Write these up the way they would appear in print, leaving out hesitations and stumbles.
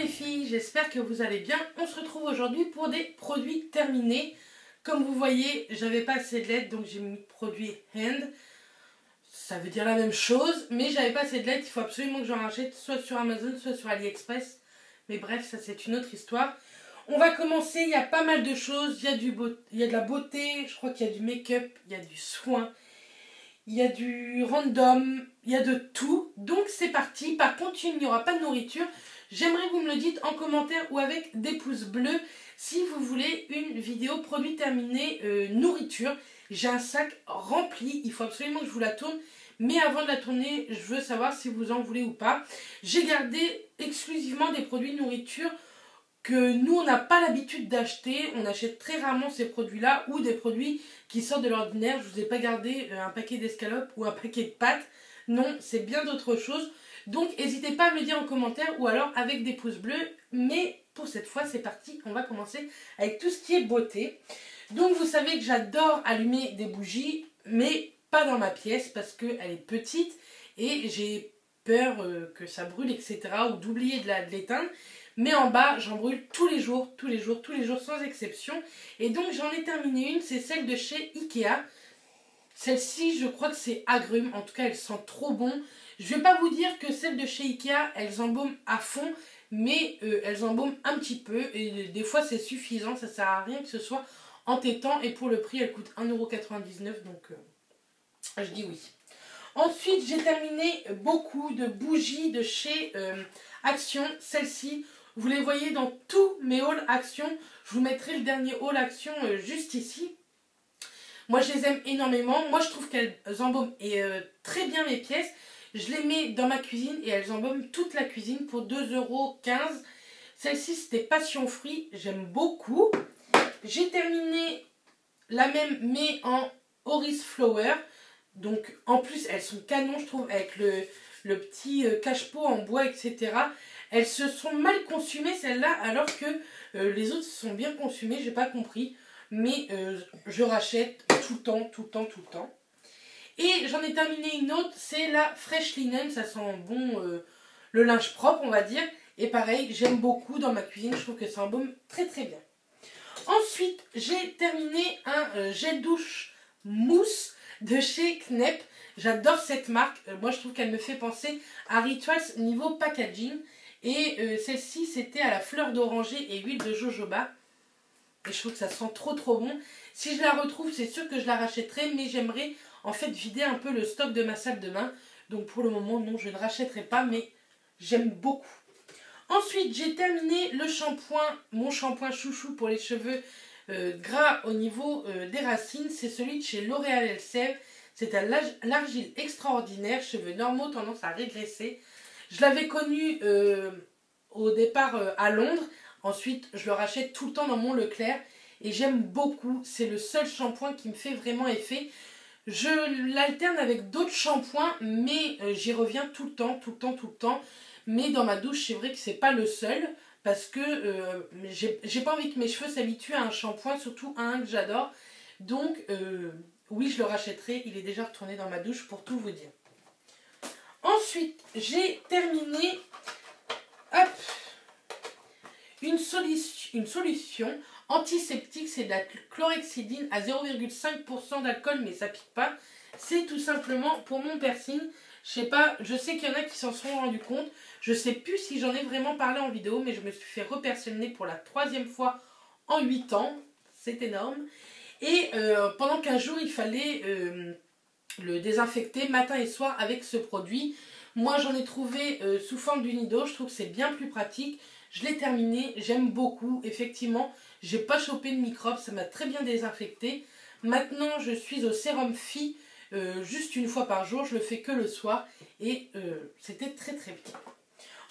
les filles, j'espère que vous allez bien. On se retrouve aujourd'hui pour des produits terminés. Comme vous voyez, j'avais pas assez de LED, donc j'ai mis produit hand. Ça veut dire la même chose, mais j'avais pas assez de LED, il faut absolument que j'en rachète, soit sur Amazon, soit sur AliExpress. Mais bref, ça c'est une autre histoire. On va commencer, il y a pas mal de choses, il y a de la beauté, je crois qu'il y a du make-up, il y a du soin, il y a du random, il y a de tout. Donc c'est parti. Par contre, il n'y aura pas de nourriture. J'aimerais que vous me le dites en commentaire ou avec des pouces bleus si vous voulez une vidéo produit terminé nourriture. J'ai un sac rempli, il faut absolument que je vous la tourne. Mais avant de la tourner, je veux savoir si vous en voulez ou pas. J'ai gardé exclusivement des produits nourriture que nous on n'a pas l'habitude d'acheter. On achète très rarement ces produits là ou des produits qui sortent de l'ordinaire. Je vous ai pas gardé un paquet d'escalopes ou un paquet de pâtes. Non, c'est bien d'autres choses. Donc n'hésitez pas à me le dire en commentaire ou alors avec des pouces bleus. Mais pour cette fois c'est parti, on va commencer avec tout ce qui est beauté. Donc vous savez que j'adore allumer des bougies, mais pas dans ma pièce parce qu'elle est petite et j'ai peur que ça brûle, etc. ou d'oublier de l'éteindre. Mais en bas, j'en brûle tous les jours, sans exception. Et donc, j'en ai terminé une, c'est celle de chez Ikea. Celle-ci, je crois que c'est agrumes. En tout cas, elle sent trop bon. Je ne vais pas vous dire que celles de chez Ikea, elles embaument à fond. Mais elles embaument un petit peu. Et des fois, c'est suffisant. Ça ne sert à rien que ce soit entêtant. Et pour le prix, elle coûte 1,99 €. Donc, je dis oui. Ensuite, j'ai terminé beaucoup de bougies de chez Action. Celle-ci, vous les voyez dans tous mes hauls Action. Je vous mettrai le dernier haul Action juste ici. Moi, je les aime énormément. Moi, je trouve qu'elles embaument très bien mes pièces. Je les mets dans ma cuisine et elles embaument toute la cuisine pour 2,15 €. Celle-ci, c'était Passion Fruit. J'aime beaucoup. J'ai terminé la même, mais en Oris Flower. Donc, en plus, elles sont canon, je trouve, avec le petit cache-pot en bois, etc. Elles se sont mal consumées, celles-là, alors que les autres se sont bien consumées, j'ai pas compris. Mais je rachète tout le temps. Et j'en ai terminé une autre, c'est la Fresh Linen, ça sent bon le linge propre, on va dire. Et pareil, j'aime beaucoup dans ma cuisine, je trouve que ça embaume très bien. Ensuite, j'ai terminé un gel douche mousse de chez Knep. J'adore cette marque. Moi, je trouve qu'elle me fait penser à Rituals niveau packaging. Et celle-ci, c'était à la fleur d'oranger et huile de jojoba. Et je trouve que ça sent trop bon. Si je la retrouve, c'est sûr que je la rachèterai. Mais j'aimerais en fait vider un peu le stock de ma salle de bain. Donc pour le moment, non, je ne rachèterai pas. Mais j'aime beaucoup. Ensuite, j'ai terminé le shampoing, mon shampoing chouchou pour les cheveux gras au niveau des racines. C'est celui de chez L'Oréal Elseve. C'est à l'argile extraordinaire, cheveux normaux, tendance à régresser. Je l'avais connu au départ à Londres. Ensuite, je le rachète tout le temps dans mon Leclerc. Et j'aime beaucoup. C'est le seul shampoing qui me fait vraiment effet. Je l'alterne avec d'autres shampoings, mais j'y reviens tout le temps. Mais dans ma douche, c'est vrai que c'est pas le seul. Parce que j'ai pas envie que mes cheveux s'habituent à un shampoing, surtout à un que j'adore. Donc, oui, je le rachèterai. Il est déjà retourné dans ma douche pour tout vous dire. Ensuite, j'ai terminé une solution antiseptique. C'est de la chlorhexidine à 0,5% d'alcool, mais ça pique pas. C'est tout simplement pour mon piercing. Je sais pas, je sais qu'il y en a qui s'en sont rendus compte. Je sais plus si j'en ai vraiment parlé en vidéo, mais je me suis fait repercer le nez pour la 3e fois en 8 ans. C'est énorme. Et pendant 15 jours, il fallait le désinfecter matin et soir avec ce produit. Moi, j'en ai trouvé sous forme d'unido. Je trouve que c'est bien plus pratique. Je l'ai terminé. J'aime beaucoup. Effectivement, j'ai pas chopé de microbes. Ça m'a très bien désinfecté. Maintenant, je suis au sérum Phi. Juste une fois par jour, je le fais que le soir et c'était très bien.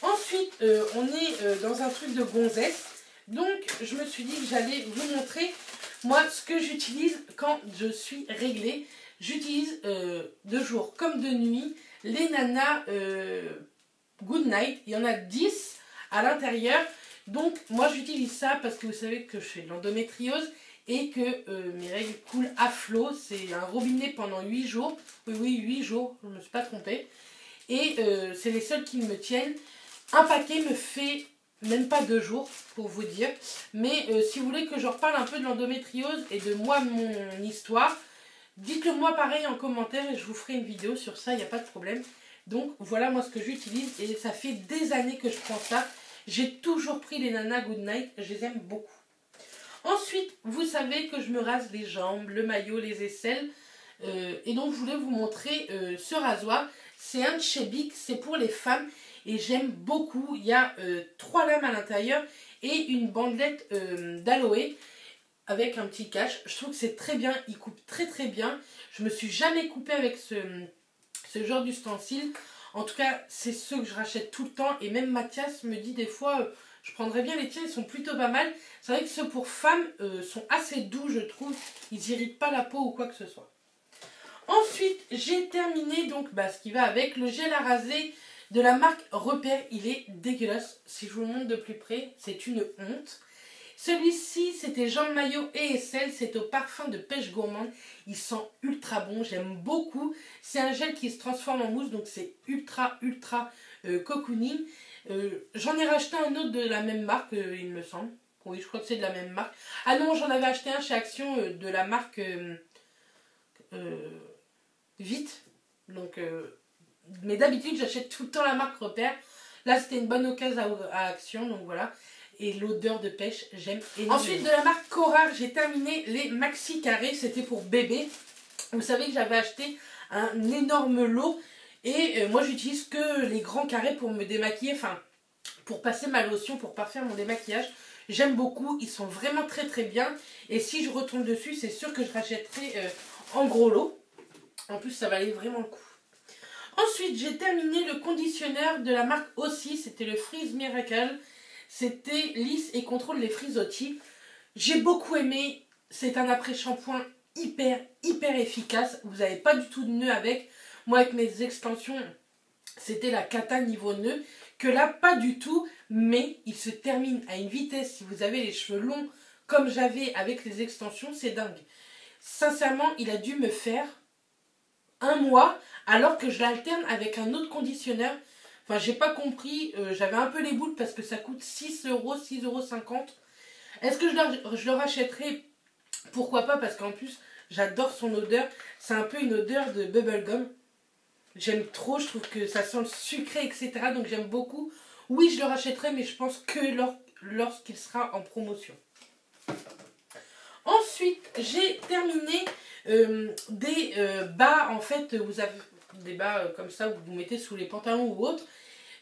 Ensuite, on est dans un truc de gonzesse, donc je me suis dit que j'allais vous montrer moi ce que j'utilise quand je suis réglée. J'utilise de jour comme de nuit les Nana Good Night. Il y en a 10 à l'intérieur, donc moi j'utilise ça parce que vous savez que je fais de l'endométriose et que mes règles coulent à flot. C'est un robinet pendant 8 jours. Oui, 8 jours, je ne me suis pas trompée. Et c'est les seuls qui me tiennent. Un paquet me fait même pas 2 jours pour vous dire. Mais si vous voulez que je reparle un peu de l'endométriose et de moi, mon histoire, dites-le moi pareil en commentaire et je vous ferai une vidéo sur ça, il n'y a pas de problème. Donc voilà moi ce que j'utilise et ça fait des années que je prends ça. J'ai toujours pris les Nana Good Night, je les aime beaucoup. Ensuite, vous savez que je me rase les jambes, le maillot, les aisselles. Et donc je voulais vous montrer ce rasoir. C'est un de chez Bic, c'est pour les femmes et j'aime beaucoup. Il y a 3 lames à l'intérieur et une bandelette d'aloe avec un petit cache. Je trouve que c'est très bien, il coupe très très bien. Je me suis jamais coupée avec ce genre d'ustensile. En tout cas, c'est ceux que je rachète tout le temps. Et même Mathias me dit des fois, je prendrais bien les tiens, ils sont plutôt pas mal. C'est vrai que ceux pour femmes sont assez doux, je trouve. Ils n'irritent pas la peau ou quoi que ce soit. Ensuite, j'ai terminé donc ce qui va avec le gel à raser de la marque Repère. Il est dégueulasse. Si je vous le montre de plus près, c'est une honte. Celui-ci, c'était Jean Maillot et aisselle. C'est au parfum de pêche gourmande. Il sent ultra bon. J'aime beaucoup. C'est un gel qui se transforme en mousse. Donc, c'est ultra cocooning. J'en ai racheté un autre de la même marque, il me semble. Oui, je crois que c'est de la même marque. Ah non, j'en avais acheté un chez Action de la marque Vite. Donc, mais d'habitude, j'achète tout le temps la marque Repère. Là, c'était une bonne occasion à Action. Donc, voilà. Et l'odeur de pêche, j'aime énormément. Ensuite, de la marque Cora, j'ai terminé les maxi carrés. C'était pour bébé. Vous savez que j'avais acheté un énorme lot. Et moi, j'utilise que les grands carrés pour me démaquiller. Enfin, pour passer ma lotion, pour parfaire mon démaquillage. J'aime beaucoup. Ils sont vraiment très très bien. Et si je retourne dessus, c'est sûr que je rachèterai en gros lot. En plus, ça valait vraiment le coup. Ensuite, j'ai terminé le conditionneur de la marque aussi. C'était le Freeze Miracle. C'était lisse et contrôle les frisottis. J'ai beaucoup aimé. C'est un après-shampoing hyper efficace. Vous n'avez pas du tout de nœud avec. Moi, avec mes extensions, c'était la cata niveau nœud. Que là, pas du tout. Mais il se termine à une vitesse. Si vous avez les cheveux longs comme j'avais avec les extensions, c'est dingue. Sincèrement, il a dû me faire 1 mois alors que je l'alterne avec un autre conditionneur. Enfin, j'ai pas compris. J'avais un peu les boules parce que ça coûte 6 €, 6,50 €. Est-ce que je le rachèterai? Pourquoi pas? Parce qu'en plus, j'adore son odeur. C'est un peu une odeur de bubblegum. J'aime trop. Je trouve que ça sent le sucré, etc. Donc, j'aime beaucoup. Oui, je le rachèterai, mais je pense que lorsqu'il sera en promotion. Ensuite, j'ai terminé des bas. En fait, vous avez des bas comme ça où vous mettez sous les pantalons ou autres.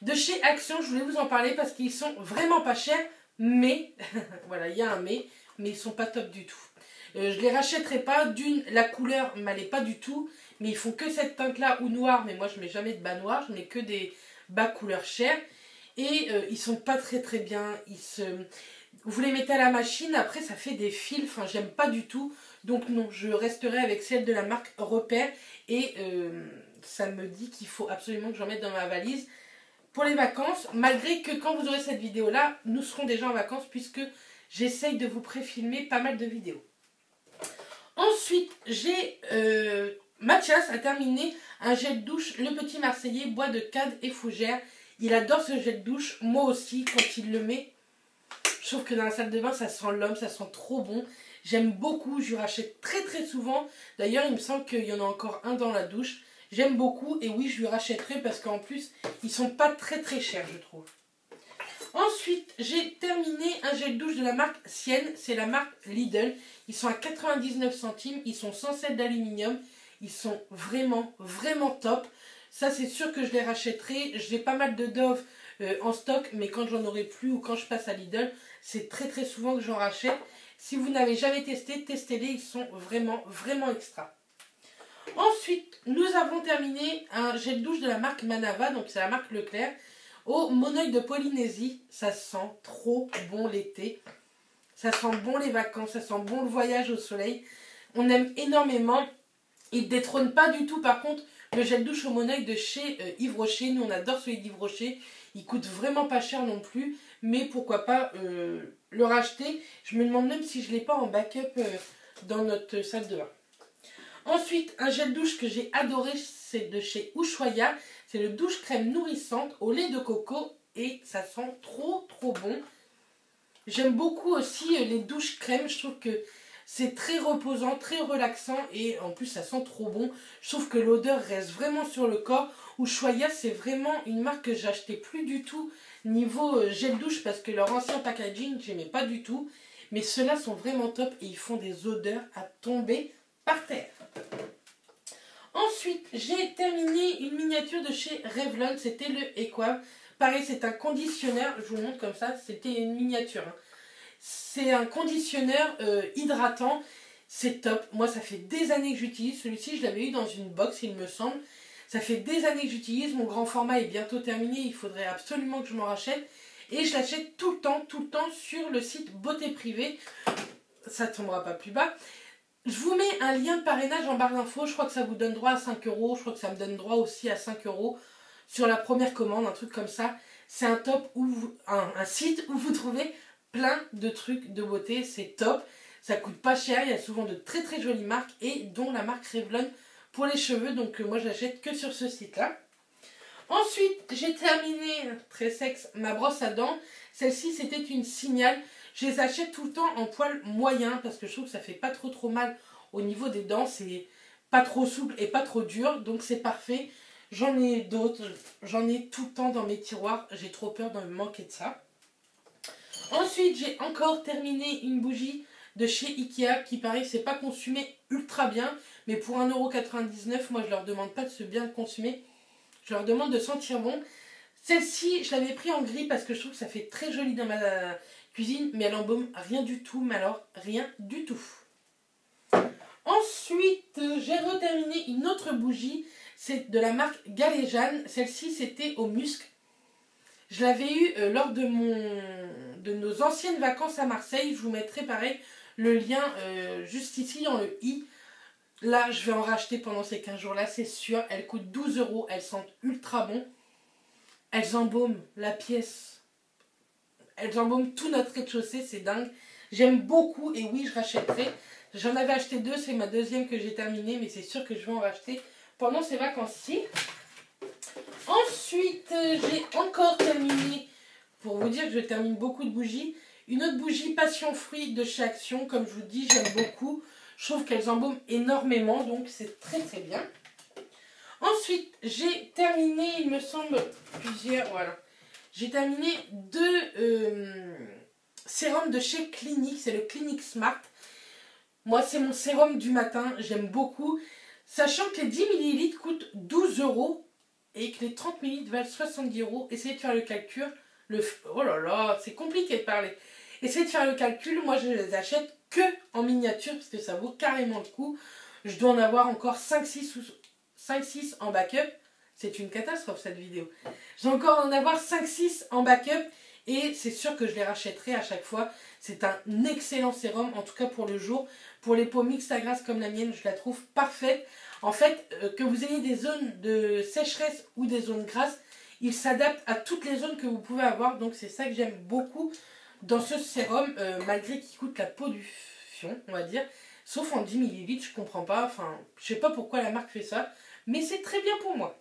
De chez Action, je voulais vous en parler parce qu'ils sont vraiment pas chers. Mais, voilà, il y a un mais ils sont pas top du tout. Je les rachèterai pas. D'une, la couleur m'allait pas du tout. Mais ils font que cette teinte-là ou noire. Mais moi, je mets jamais de bas noirs. Je mets que des bas couleur chair. Et ils sont pas très très bien. Vous les mettez à la machine. Après, ça fait des fils. Enfin, j'aime pas du tout. Donc non, je resterai avec celle de la marque Repère. Et ça me dit qu'il faut absolument que j'en mette dans ma valise pour les vacances. Malgré que quand vous aurez cette vidéo-là, nous serons déjà en vacances puisque j'essaye de vous pré-filmer pas mal de vidéos. Ensuite, Mathias a terminé un gel douche, le Petit Marseillais, bois de cade et fougère. Il adore ce gel douche, moi aussi, quand il le met. Je trouve que dans la salle de bain, ça sent l'homme, ça sent trop bon. J'aime beaucoup, je rachète très très souvent. D'ailleurs, il me semble qu'il y en a encore un dans la douche. J'aime beaucoup et oui, je lui rachèterai parce qu'en plus, ils sont pas très très chers, je trouve. Ensuite, j'ai terminé un gel douche de la marque Sienne. C'est la marque Lidl. Ils sont à 99 centimes. Ils sont sans sel d'aluminium. Ils sont vraiment top. Ça, c'est sûr que je les rachèterai. J'ai pas mal de Dove en stock, mais quand j'en aurai plus ou quand je passe à Lidl, c'est très souvent que j'en rachète. Si vous n'avez jamais testé, testez-les. Ils sont vraiment extra. Ensuite, nous avons terminé un gel douche de la marque Manava. Donc, c'est la marque Leclerc. Au monoeil de Polynésie. Ça sent trop bon l'été. Ça sent bon les vacances. Ça sent bon le voyage au soleil. On aime énormément. Il ne détrône pas du tout, par contre, le gel douche au monoeil de chez Yves Rocher. Nous, on adore celui d'Yves Rocher. Il coûte vraiment pas cher non plus. Mais pourquoi pas le racheter. Je me demande même si je ne l'ai pas en backup dans notre salle de bain. Ensuite, un gel douche que j'ai adoré, c'est de chez Ushuaïa. C'est le douche crème nourrissante au lait de coco et ça sent trop bon. J'aime beaucoup aussi les douches crème, je trouve que c'est très reposant, très relaxant et en plus ça sent trop bon. Je trouve que l'odeur reste vraiment sur le corps. Ushuaïa, c'est vraiment une marque que j'achetais plus du tout niveau gel douche parce que leur ancien packaging, j'aimais pas du tout. Mais ceux-là sont vraiment top et ils font des odeurs à tomber par terre. Ensuite, j'ai terminé une miniature de chez Revlon, c'était le Equave. Pareil, c'est un conditionneur, je vous montre comme ça, c'était une miniature. Hein. C'est un conditionneur hydratant, c'est top. Moi, ça fait des années que j'utilise. Celui-ci, je l'avais eu dans une box, il me semble. Ça fait des années que j'utilise. Mon grand format est bientôt terminé. Il faudrait absolument que je m'en rachète. Et je l'achète tout le temps sur le site Beauté Privée. Ça ne tombera pas plus bas. Je vous mets un lien de parrainage en barre d'infos. Je crois que ça vous donne droit à 5 €. Je crois que ça me donne droit aussi à 5 € sur la première commande, un truc comme ça. C'est un top où un site où vous trouvez plein de trucs de beauté. C'est top. Ça coûte pas cher. Il y a souvent de très jolies marques et dont la marque Revlon pour les cheveux. Donc moi, je l'achète que sur ce site-là. Ensuite, j'ai terminé, très sexe, ma brosse à dents. Celle-ci, c'était une Signal. Je les achète tout le temps en poil moyen parce que je trouve que ça fait pas trop mal au niveau des dents. C'est pas trop souple et pas trop dur, donc c'est parfait. J'en ai d'autres, j'en ai tout le temps dans mes tiroirs. J'ai trop peur de me manquer de ça. Ensuite, j'ai encore terminé une bougie de chez Ikea qui, pareil, c'est pas consumé ultra bien. Mais pour 1,99 €, moi, je leur demande pas de se bien consumer. Je leur demande de sentir bon. Celle-ci, je l'avais pris en gris parce que je trouve que ça fait très joli dans ma cuisine. Mais elle embaume rien du tout. Mais alors, rien du tout. Ensuite, j'ai reterminé une autre bougie. C'est de la marque Galéjane. Celle-ci, c'était au musc. Je l'avais eu lors de nos anciennes vacances à Marseille. Je vous mettrai pareil le lien juste ici dans le i. Là, je vais en racheter pendant ces 15 jours-là, c'est sûr. Elles coûtent 12 €. Elles sentent ultra bon. Elles embaument la pièce. Elles embaument tout notre rez-de-chaussée. C'est dingue. J'aime beaucoup et oui, je rachèterai. J'en avais acheté 2. C'est ma deuxième que j'ai terminée. Mais c'est sûr que je vais en racheter pendant ces vacances-ci. Ensuite, j'ai encore terminé, pour vous dire que je termine beaucoup de bougies, une autre bougie passion fruit de chez Action. Comme je vous dis, j'aime beaucoup. Je trouve qu'elles embaument énormément, donc c'est très bien. Ensuite, j'ai terminé, il me semble, plusieurs, voilà. J'ai terminé 2 sérums de chez Clinique, c'est le Clinique Smart. Moi, c'est mon sérum du matin, j'aime beaucoup. Sachant que les 10 ml coûtent 12 € et que les 30 ml valent 70 €. Essayez de faire le calcul. Oh là là, c'est compliqué de parler. Essayez de faire le calcul, moi je les achète que en miniature parce que ça vaut carrément le coup. Je dois en avoir encore 5-6 en backup. C'est une catastrophe cette vidéo. Je dois encore en avoir 5-6 en backup et c'est sûr que je les rachèterai à chaque fois. C'est un excellent sérum, en tout cas pour le jour. Pour les peaux mixtes à grasse comme la mienne, je la trouve parfaite. En fait, que vous ayez des zones de sécheresse ou des zones grasses, il s'adapte à toutes les zones que vous pouvez avoir. Donc c'est ça que j'aime beaucoup dans ce sérum, malgré qu'il coûte la peau du fion, on va dire. Sauf en 10 ml, je comprends pas. Enfin, je sais pas pourquoi la marque fait ça. Mais c'est très bien pour moi.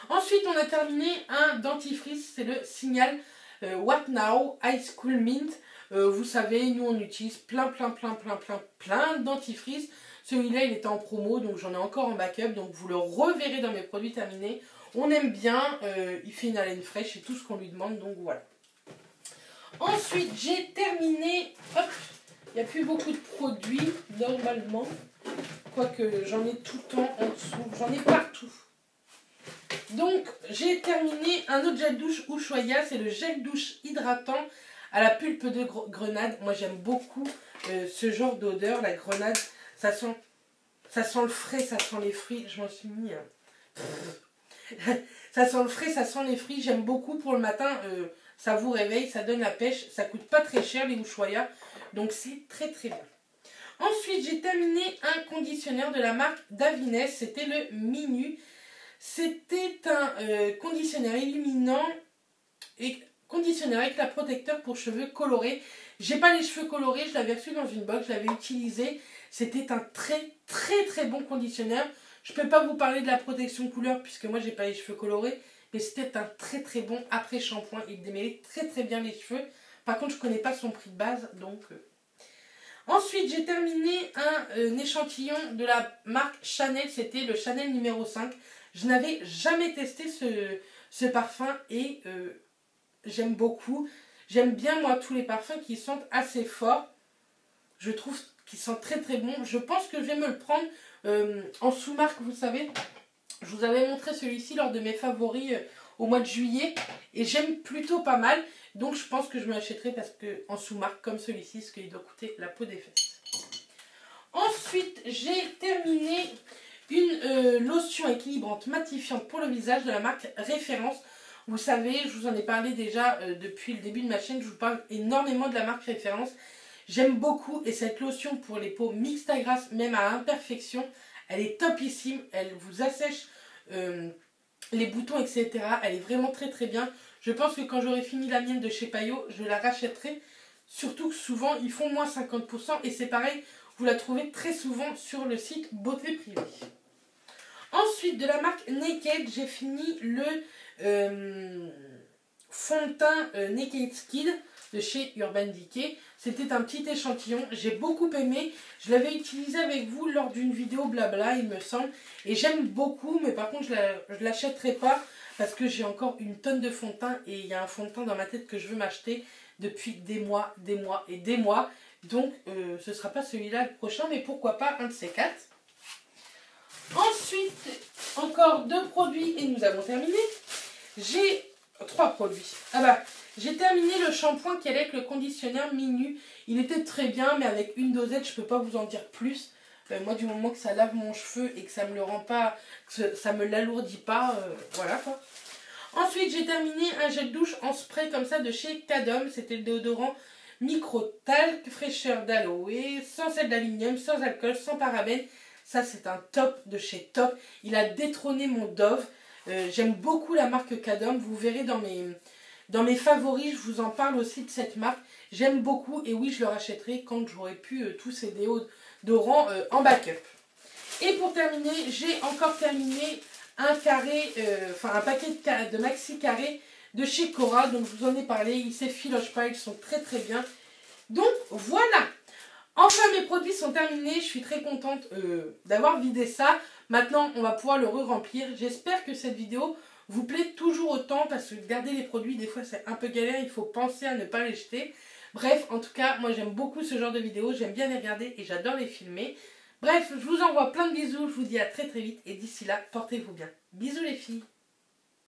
Ensuite, on a terminé un dentifrice. C'est le Signal What Now High School Mint. Vous savez, nous on utilise plein de dentifrices. Celui-là, il était en promo, donc j'en ai encore en backup. Donc vous le reverrez dans mes produits terminés. On aime bien. Il fait une haleine fraîche et tout ce qu'on lui demande. Donc voilà. Ensuite, j'ai terminé. Hop, il n'y a plus beaucoup de produits, normalement. Quoique j'en ai tout le temps en dessous. J'en ai partout. Donc, j'ai terminé un autre gel douche Ushuaïa. C'est le gel douche hydratant à la pulpe de grenade. Moi, j'aime beaucoup ce genre d'odeur. La grenade, ça sent le frais, ça sent les fruits. Je m'en suis mis... ça sent le frais, ça sent les fruits. J'aime beaucoup pour le matin. Ça vous réveille, ça donne la pêche. Ça coûte pas très cher, les Ushuaïa. Donc, c'est très bien. Ensuite, j'ai terminé un conditionneur de la marque Davines. C'était le Minu. C'était un conditionneur illuminant et conditionneur avec la protecteur pour cheveux colorés. J'ai pas les cheveux colorés, je l'avais reçu dans une box, je l'avais utilisé. C'était un très bon conditionneur. Je peux pas vous parler de la protection couleur puisque moi j'ai pas les cheveux colorés, mais c'était un très très bon après-shampoing. Il démêlait très très bien les cheveux. Par contre, je ne connais pas son prix de base, donc... Ensuite, j'ai terminé un échantillon de la marque Chanel. C'était le Chanel numéro 5. Je n'avais jamais testé ce parfum et j'aime beaucoup. J'aime bien, moi, tous les parfums qui sentent assez fort. Je trouve qu'ils sentent très très bons. Je pense que je vais me le prendre en sous-marque, vous savez. Je vous avais montré celui-ci lors de mes favoris au mois de juillet. Et j'aime plutôt pas mal. Donc je pense que je me l'achèterai parce que en sous-marque comme celui-ci, ce qu'il doit coûter la peau des fesses. Ensuite, j'ai terminé une lotion équilibrante matifiante pour le visage de la marque Référence. Vous savez, je vous en ai parlé déjà depuis le début de ma chaîne. Je vous parle énormément de la marque Référence. J'aime beaucoup et cette lotion pour les peaux mixtes à grasses, même à imperfection, elle est topissime. Elle vous assèche les boutons, etc. Elle est vraiment très très bien. Je pense que quand j'aurai fini la mienne de chez Payot, je la rachèterai. Surtout que souvent, ils font moins 50%. Et c'est pareil, vous la trouvez très souvent sur le site Beauté Privée. Ensuite, de la marque Naked, j'ai fini le fond de teint Naked Skin de chez Urban Decay. C'était un petit échantillon. J'ai beaucoup aimé. Je l'avais utilisé avec vous lors d'une vidéo blabla, il me semble. Et j'aime beaucoup, mais par contre, je ne l'achèterai pas. Parce que j'ai encore une tonne de fond de teint et il y a un fond de teint dans ma tête que je veux m'acheter depuis des mois et des mois. Donc ce ne sera pas celui-là le prochain, mais pourquoi pas un de ces quatre. Ensuite, encore 2 produits et nous avons terminé. J'ai 3 produits. Ah bah, j'ai terminé le shampoing qui allait avec le conditionneur Minu. Il était très bien, mais avec une dosette, je ne peux pas vous en dire plus. Moi, du moment que ça lave mon cheveu et que ça me le rend pas, que ça me l'alourdit pas, voilà quoi. Ensuite, j'ai terminé un gel douche en spray comme ça de chez Cadom. C'était le déodorant micro-talc, fraîcheur d'aloe, sans sel d'aluminium, sans alcool, sans parabènes. Ça, c'est un top de chez Top. Il a détrôné mon Dove. J'aime beaucoup la marque Cadom. Vous verrez dans mes favoris, je vous en parle aussi de cette marque. J'aime beaucoup et oui, je le rachèterai quand j'aurai pu tous ces déodorants en backup. Et pour terminer, j'ai encore terminé un paquet de maxi carré de chez Cora. Donc je vous en ai parlé, ils s'effilochent pas, ils sont très très bien. Donc voilà. Enfin mes produits sont terminés, je suis très contente d'avoir vidé ça. Maintenant on va pouvoir le re-remplir. J'espère que cette vidéo vous plaît toujours autant parce que garder les produits des fois c'est un peu galère, il faut penser à ne pas les jeter. Bref, en tout cas, moi j'aime beaucoup ce genre de vidéos, j'aime bien les regarder et j'adore les filmer. Bref, je vous envoie plein de bisous, je vous dis à très très vite et d'ici là, portez-vous bien. Bisous les filles!